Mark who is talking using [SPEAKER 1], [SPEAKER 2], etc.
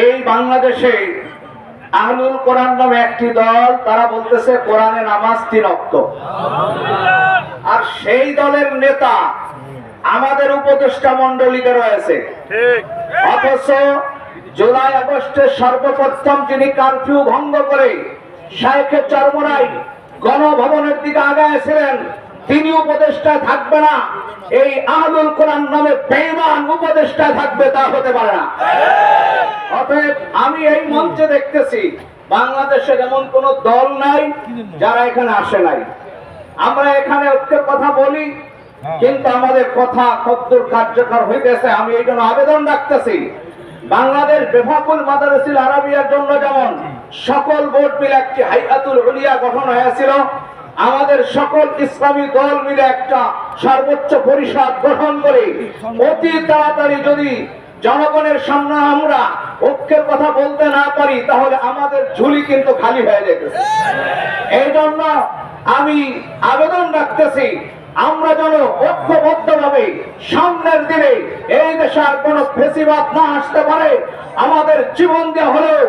[SPEAKER 1] এই বাংলাদেশে আহলুল কোরআন নামে একটি দল, তারা বলতেছে কোরআনে নামাজ 3 ওয়াক্ত। আর সেই দলের নেতা আমাদের উপদেষ্টা মণ্ডলীতে রয়েছে। অথচ জুলাই আগস্টের সর্বপ্রথম যিনি কারফিউ ভঙ্গ করে শাইখে চরমোনাই গণভবনের দিকে আগাইছিলেন, তিনি উপদেষ্টা থাকবে না, এই আহলুল কোরআন নামে বেঈমান উপদেষ্টা থাকবে, তা হতে পারে না। অতএব আমি এই মঞ্চে দেখতেছি বাংলাদেশের এমন কোন দল নাই যারা এখানে আসে নাই। আমরা এখানে ঐক্যের কথা বলি, কিন্তু আমাদের কথা কতদূর কার্যকর হইতেছে আমি এই জন্য আবেদন রাখতেছি। বাংলাদেশ বেফাকুল মাদারিসুল আরাবিয়ার জন্য যেমন সকল বোর্ড মিলে একটি হাইয়াতুল উলিয়া গঠন হয়েছিল, আমাদের সকল ইসলামী দল মিলে একটা সর্বোচ্চ পরিষদ গঠন করে অতি তাড়াতাড়ি যদি জনগণের সামনে আমরা ঐক্যের কথা বলতে না পারি, তাহলে আমাদের ঝুলি কিন্তু খালি হয়ে যেতেছে। এই জন্য আমি আবেদন রাখতেছি, আমরা যেন ঐক্যবদ্ধভাবে সামনের দিনে এই দেশে আর কোনো ফেসিবাদ না আসতে পারে। আমাদের জীবন দেওয়া হলেও